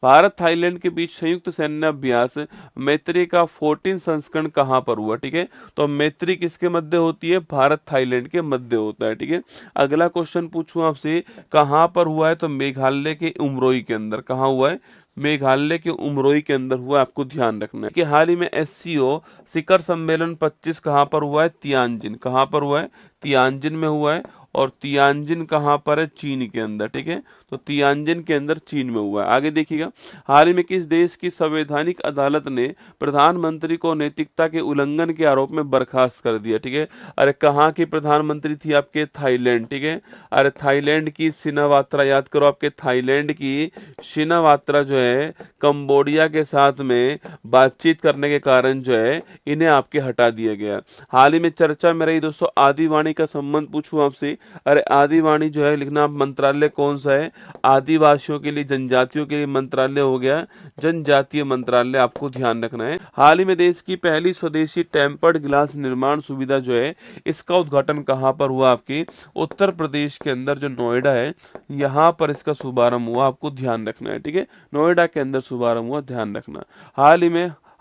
Bharat Thailand के बीच संयुक्त सैन्य अभ्यास मैत्री का 14 संस्करण कहाँ पर हुआ? ठीक है, तो मैत्री किसके मध्य होती है? भारत थाईलैंड के मध्य होता है। ठीक है, अगला क्वेश्चन पूछूं आपसे, कहाँ पर हुआ है? तो मेघालय के उमरोई के अंदर। कहाँ हुआ है? मेघालय के उमरोई के अंदर हुआ है, आपको ध्यान रखना है कि हाल ही में एससीओ शिखर सम्मेलन 25 कहाँ पर हुआ है? तियानजिन। कहाँ पर हुआ है? तियानजिन में हुआ है। और तियानजिन कहाँ पर है? चीन के अंदर। ठीक है, तो तियानजिन के अंदर चीन में हुआ है। आगे देखिएगा, हाल ही में किस देश की संवैधानिक अदालत ने प्रधानमंत्री को नैतिकता के उल्लंघन के आरोप में बर्खास्त कर दिया? ठीक है, अरे कहाँ की प्रधानमंत्री थी? आपके थाईलैंड। ठीक है, अरे थाईलैंड की शिनावात्रा, याद करो, आपके थाईलैंड की शिनावात्रा जो है कंबोडिया के साथ में बातचीत करने के कारण जो है इन्हें आपके हटा दिया गया। हाल ही में चर्चा में रही दोस्तों आदिवाणी का संबंध पूछूं आपसे, अरे आदिवाणी जो है लिखना, मंत्रालय कौन सा है? आदिवासियों के लिए, जनजातियों के लिए मंत्रालय हो गया जनजातीय मंत्रालय, आपको ध्यान रखना है। हाल ही में देश की पहली स्वदेशी टेम्पर्ड ग्लास निर्माण सुविधा जो है इसका उद्घाटन कहाँ पर हुआ? आपके उत्तर प्रदेश के अंदर जो नोएडा है यहाँ पर इसका शुभारंभ हुआ, आपको ध्यान रखना है। ठीक है, नोएडा के अंदर शुभारंभ हुआ, ध्यान रखना।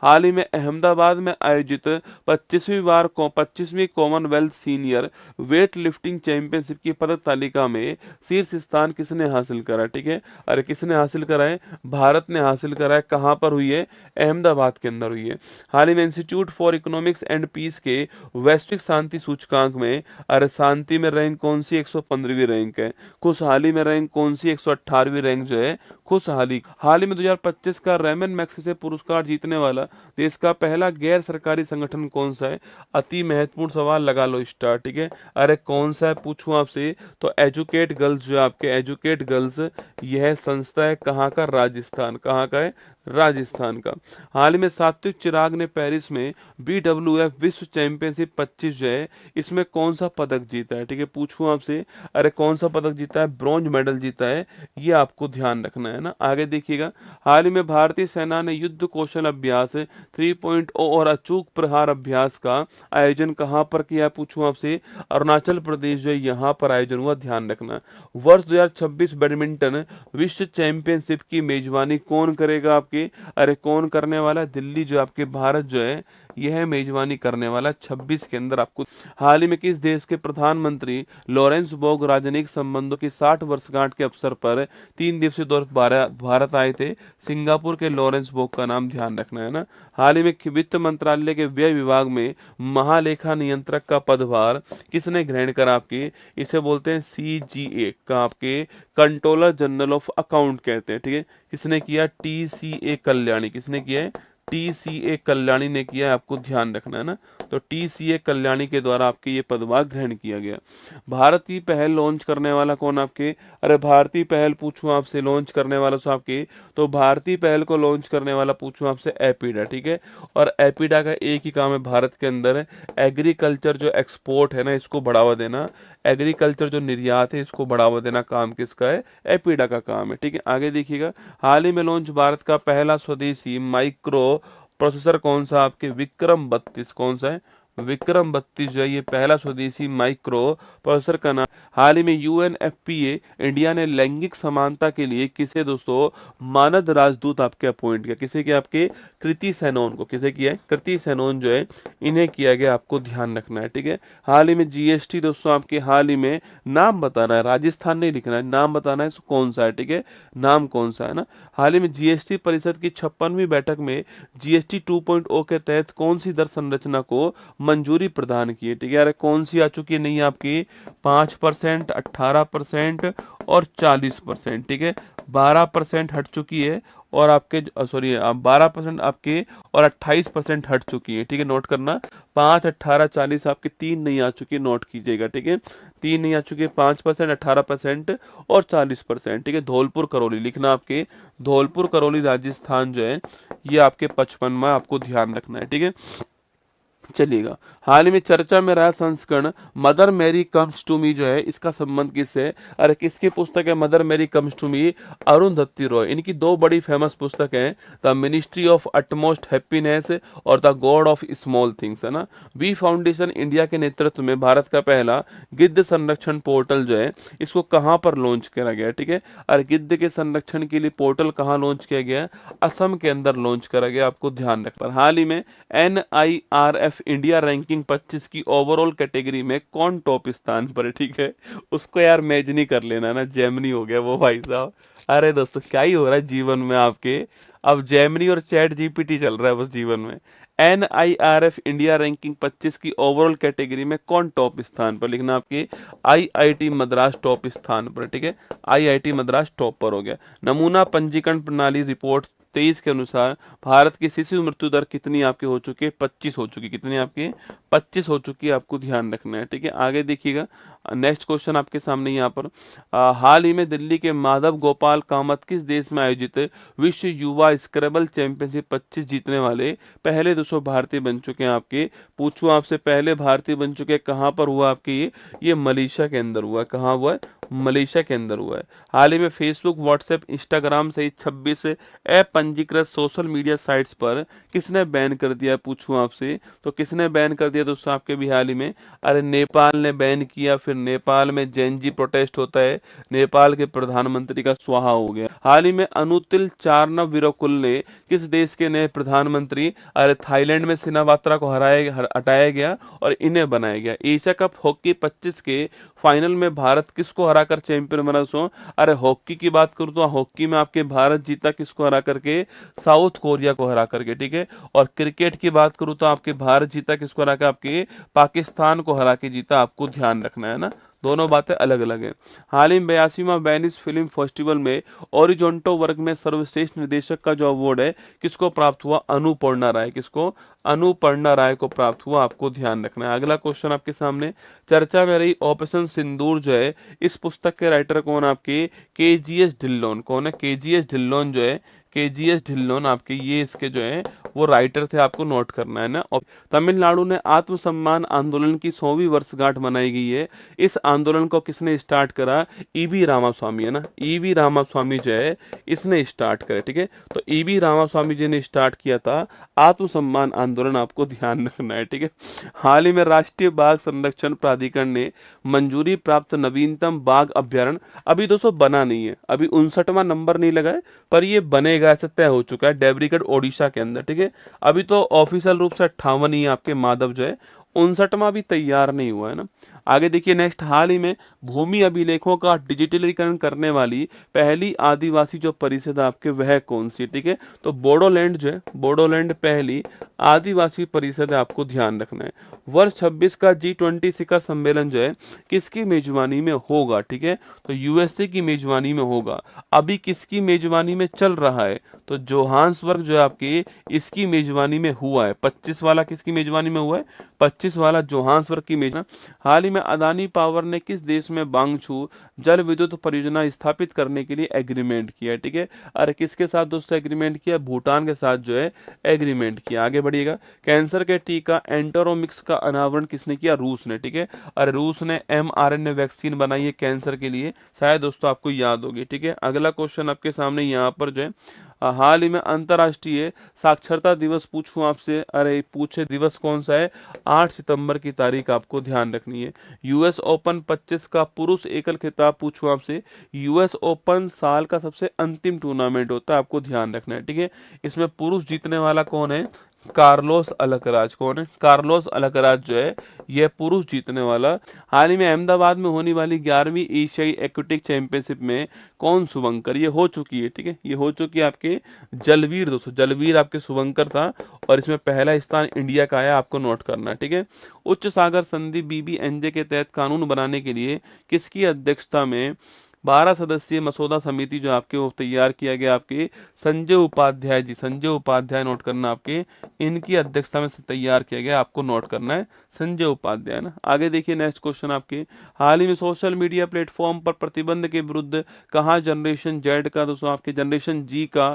हाल ही में अहमदाबाद में आयोजित 25वीं Commonwealth senior weight lifting championship की पदक तालिका में शीर्ष स्थान किसने हासिल करा? ठीक है, अरे किसने हासिल करा है? भारत ने हासिल करा है। कहाँ पर हुई है? अहमदाबाद के अंदर हुई है। हाल ही में institute for economics and peace के वैश्विक शांति सूचकांक में, अरे शांति में रैंक कौन सी? 115वीं रैंक है। खुशहाली में रैंक कौन सी? 118वीं रैंक जो है खुशहाली। हाल ही में 2025 का रेमन मैग्सेसे पुरस्कार जीतने वाला देश का पहला गैर सरकारी संगठन कौन सा है? अति महत्वपूर्ण सवाल, लगा लो स्टार। ठीक है, अरे कौन सा है पूछूं आपसे? तो एजुकेट गर्ल्स, जो आपके एजुकेट गर्ल्स, यह संस्था है कहाँ का? राजस्थान। कहाँ का है? राजस्थान का। हाल ही में सात्विक चिराग ने पेरिस में BWF विश्व चैंपियनशिप 25 जो है इसमें कौन सा पदक जीता है? ठीक है, पूछूं आपसे, अरे कौन सा पदक जीता है? ब्रॉन्ज मेडल जीता है, ये आपको ध्यान रखना है ना। आगे देखिएगा, हाल ही में भारतीय सेना ने युद्ध कौशल अभ्यास 3.0 और अचूक प्रहार अभ्यास का आयोजन कहाँ पर किया? पूछूं आपसे, अरुणाचल प्रदेश जो है यहाँ पर आयोजन हुआ, ध्यान रखना। वर्ष 2026 बैडमिंटन विश्व चैंपियनशिप की मेजबानी कौन करेगा? आपके, अरे कौन करने वाला है? दिल्ली जो आपके भारत जो है यह मेजबानी करने वाला 26 के अंदर आपको। हाल ही में किस देश के प्रधानमंत्री लॉरेंस बोग राजनयिक संबंधों की 60 वर्षगांठ के अवसर पर 3 दिवसीय दौरे पर भारत आए थे? सिंगापुर के लॉरेंस बोग का नाम ध्यान रखना है ना। हाल ही में वित्त मंत्रालय के व्यय विभाग में महालेखा नियंत्रक का पदभार किसने ग्रहण करा? आपके, इसे बोलते हैं CGA का, आपके कंट्रोलर जनरल ऑफ अकाउंट कहते हैं। ठीक है, किसने किया? TCA कल्याणी। किसने किया है? TCA कल्याणी ने किया है, आपको ध्यान रखना है ना। तो TCA कल्याणी के द्वारा आपके ये पदभार ग्रहण किया गया। भारतीय पहल लॉन्च करने वाला कौन? आपके, अरे भारतीय पहल पूछूं आपसे लॉन्च करने वाला सो आपके, तो भारतीय पहल को लॉन्च करने वाला पूछूं आपसे एपीडा। ठीक है, और एपीडा का एक ही काम है भारत के अंदर, एग्रीकल्चर जो एक्सपोर्ट है ना इसको बढ़ावा देना, एग्रीकल्चर जो निर्यात है इसको बढ़ावा देना काम किसका है? एपीडा का काम है। ठीक है, आगे देखिएगा, हाल ही में लॉन्च भारत का पहला स्वदेशी माइक्रो प्रोसेसर कौन सा? आपके विक्रम 32। कौन सा है? विक्रम 32 जो है ये पहला स्वदेशी माइक्रो प्रोसेसर का नाम। हाल ही में UNFPA इंडिया ने लैंगिक समानता के लिए किसे दोस्तों मानद राजदूत आपके अपॉइंट किया? किसे किया? आपके कृति सेनन को। किसे किया है? कृति सेनन जो है इन्हें किया गया, आपको ध्यान रखना है। ठीक है, हाल ही में GST दोस्तों आपके, हाल ही में नाम बताना है, राजस्थान नहीं लिखना है, नाम बताना है कौन सा है। ठीक है, नाम कौन सा है ना। हाल ही में GST परिषद की 56वीं बैठक में GST 2.0 के तहत कौन सी दर संरचना को मंजूरी प्रदान की है? ठीक है, अरे कौन सी आ चुकी है? नहीं आपकी 5%, 18% और 40%। ठीक है, 12% हट चुकी है और आपके, सॉरी 12% आपके और 28% हट चुकी है। ठीक है, नोट करना, 5, 18, 40 आपके 3 नहीं आ चुकी, नोट कीजिएगा। ठीक है, 3 नहीं आ चुकी, 5%, 18% और 40%। ठीक है, धौलपुर करौली लिखना, आपके धौलपुर करौली राजस्थान जो है ये आपके 55वां, आपको ध्यान रखना है। ठीक है, चलिएगा। हाल ही में चर्चा में रहा संस्करण मदर मेरी कम्स टू मी जो है, इसका संबंध किससे है? अरे किसकी पुस्तक है mother Mary comes to me? Arundhati Roy. इनकी दो बड़ी फेमस पुस्तक हैं, the ministry of utmost happiness और the god of small things, है ना। वी फाउंडेशन इंडिया के नेतृत्व में भारत का पहला गिद्ध संरक्षण पोर्टल जो है, इसको कहाँ पर लॉन्च किया गया, ठीक है। और गिद्ध के संरक्षण के लिए पोर्टल कहाँ लॉन्च किया गया? असम के अंदर लॉन्च करा गया, आपको ध्यान रखना। हाल ही में NIRF इंडिया रैंकिंग 25 की ओवरऑल कैटेगरी में कौन टॉप स्थान पर है, ठीक है। उसको यार मैच नहीं कर लेना ना, जेमिनी हो गया वो भाई साहब। अरे दोस्तों क्या ही हो रहा है जीवन में आपके, अब जेमिनी और चैट GPT चल रहा है बस जीवन में। NIRF इंडिया रैंकिंग 25 की ओवरऑल कैटेगरी में कौन टॉप स्थान पर? लिखना आपके IIT मद्रास टॉप स्थान पर, ठीक है। IIT मद्रास टॉप पर हो गया। नमूना पंजीकरण प्रणाली रिपोर्ट 23 के अनुसार भारत की शिशु मृत्यु दर कितनी आपकी हो चुकी है? 25 हो चुकी। कितनी आपकी? 25 हो चुकी है, आपको ध्यान रखना है, ठीक है। आगे देखिएगा, नेक्स्ट क्वेश्चन आपके सामने यहाँ पर। हाल ही में दिल्ली के माधव गोपाल कामत किस देश में आयोजित विश्व युवा स्क्रैबल चैंपियनशिप 25 जीतने वाले पहले 200 भारतीय बन चुके हैं आपके? पूछूं आपसे, पहले भारतीय बन चुके हैं, कहाँ पर हुआ आपके? ये मलेशिया के अंदर हुआ है। कहाँ हुआ है? मलेशिया के अंदर हुआ है। हाल ही में फेसबुक, व्हाट्सएप, इंस्टाग्राम सहित 26 ऐप पंजीकृत सोशल मीडिया साइट्स पर किसने बैन कर दिया? पूछूं आपसे तो किसने बैन कर दिया दोस्तों आपके भी हाल ही में? अरे नेपाल ने बैन किया। फिर नेपाल में जेनजी प्रोटेस्ट होता है, नेपाल के प्रधानमंत्री का स्वाहा हो गया। हाल ही में अनुतिल चारनविरकुल ने किस देश के नए प्रधानमंत्री? अरे थाईलैंड में सिनावात्रा को हटाया गया और इन्हें बनाया गया। एशिया कप हॉकी 25 के फाइनल में भारत किसको हराकर चैंपियन बना दोस्तों? अरे हॉकी की बात करूं तो हॉकी में आपके भारत जीता किसको हरा करके? साउथ कोरिया को हरा करके, ठीक है। और क्रिकेट की बात करूं तो आपके भारत जीता किसको हरा के? आपके पाकिस्तान को हरा के जीता, आपको ध्यान रखना है ना, दोनों बातें अलग अलग हैं। हाल ही में 82वां वेनिस फिल्म फेस्टिवल में ओरिजोंटो वर्ग में सर्वश्रेष्ठ निर्देशक का जो अवार्ड है किसको प्राप्त हुआ? अनुपर्णा राय। किसको? अनुपर्णा राय को प्राप्त हुआ, आपको ध्यान रखना है। अगला क्वेश्चन आपके सामने, चर्चा में रही ऑपरेशन सिंदूर जो है, इस पुस्तक के राइटर कौन आपके? KGS ढिल्लोन। कौन है? KGS ढिल्लोन जो है, KGS ढिल्लोन आपके ये इसके जो है वो राइटर थे, आपको नोट करना है ना। और तमिलनाडु ने आत्मसम्मान आंदोलन की 100वीं वर्षगांठ मनाई गई है। इस आंदोलन को किसने स्टार्ट करा? EV रामास्वामी, है ना। EV रामास्वामी जो है इसने स्टार्ट करा, ठीक है। तो EV रामास्वामी जी ने स्टार्ट किया था आत्मसम्मान आंदोलन, आपको ध्यान रखना है, ठीक है। हाल ही में राष्ट्रीय बाघ संरक्षण प्राधिकरण ने मंजूरी प्राप्त नवीनतम बाघ अभ्यारण्य अभी दोस्तों बना नहीं है, अभी 59वां नंबर नहीं लगा है, पर ये बनेगा ऐसा तय हो चुका है, डेब्रीगढ़ ओडिशा के अंदर, ठीक है। अभी तो ऑफिशियल रूप से 58 ही है आपके माधव जो है, 59वां भी तैयार नहीं हुआ है ना। आगे देखिए नेक्स्ट, हाल ही में भूमि अभिलेखों का डिजिटलीकरण करने वाली पहली आदिवासी जो परिषद है आपके वह कौन सी? ठीक है, तो बोडोलैंड जो है, बोडोलैंड पहली आदिवासी परिषद है, आपको ध्यान रखना है। वर्ष 26 का G20 शिखर सम्मेलन जो है किसकी मेजबानी में होगा? ठीक है, तो यूएसए की मेजबानी में होगा। अभी किसकी मेजबानी में चल रहा है? तो जोहान्सबर्ग जो है आपकी इसकी मेजबानी में हुआ है। 25 वाला किसकी मेजबानी में हुआ है? 25 वाला जोहान्सबर्ग की मेजबानी। हाल ही में अदानी पावर ने किस देश में बांगछू जल विद्युत परियोजना स्थापित करने के लिए एग्रीमेंट किया है? ठीक है, अरे किसके साथ दोस्तों एग्रीमेंट किया? भूटान के साथ जो है एग्रीमेंट किया। आगे बढ़िएगा, कैंसर के टीका एंटरोमिक्स का अनावरण किसने किया? रूस ने। ठीक है, अरे रूस ने mRNA वैक्सीन बनाई है कैंसर के लिए, शायद दोस्तों आपको याद होगी। ठीक है, अगला क्वेश्चन आपके सामने यहाँ पर जो है हाल ही में अंतर्राष्ट्रीय साक्षरता दिवस पूछूं आपसे, अरे पूछे दिवस कौन सा है? 8 सितंबर की तारीख आपको ध्यान रखनी है। यूएस ओपन 25 का पुरुष एकल खिताब पूछूं आपसे, यूएस ओपन साल का सबसे अंतिम टूर्नामेंट होता है, आपको ध्यान रखना है। ठीक है, इसमें पुरुष जीतने वाला कौन है? Carlos Alcaraz. कौन है? कार्लोस अलकराज जो है यह पुरुष जीतने वाला। हाल ही में अहमदाबाद में होने वाली 11वीं एशियाई एक्वेटिक चैंपियनशिप में कौन शुभंकर? ये हो चुकी है। ठीक है, ये हो चुकी है आपके जलवीर दोस्तों, जलवीर आपके शुभंकर था और इसमें पहला स्थान इंडिया का आया, आपको नोट करना है। ठीक है, उच्च सागर संधि BBNJ के तहत कानून बनाने के लिए किसकी अध्यक्षता में 12 सदस्यीय मसौदा समिति जो आपके वो तैयार किया गया? आपके संजय उपाध्याय जी, संजय उपाध्याय नोट करना, आपके इनकी अध्यक्षता में से तैयार किया गया, आपको नोट करना है संजय उपाध्याय ना। आगे देखिए नेक्स्ट क्वेश्चन आपके, हाल ही में सोशल मीडिया प्लेटफॉर्म पर प्रतिबंध के विरुद्ध कहाँ जनरेशन जेड का दोस्तों आपके जनरेशन जी का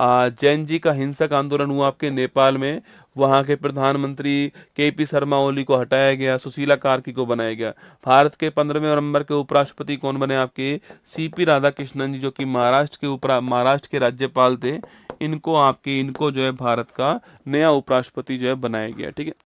जैन जी का हिंसक आंदोलन हुआ आपके नेपाल में, वहां के प्रधानमंत्री केपी शर्मा ओली को हटाया गया, सुशीला कार्की को बनाया गया। भारत के 15वें नंबर के उपराष्ट्रपति कौन बने आपके? सीपी राधाकृष्णन जी, जो कि महाराष्ट्र के राज्यपाल थे। इनको जो है भारत का नया उपराष्ट्रपति जो है बनाया गया। ठीक है।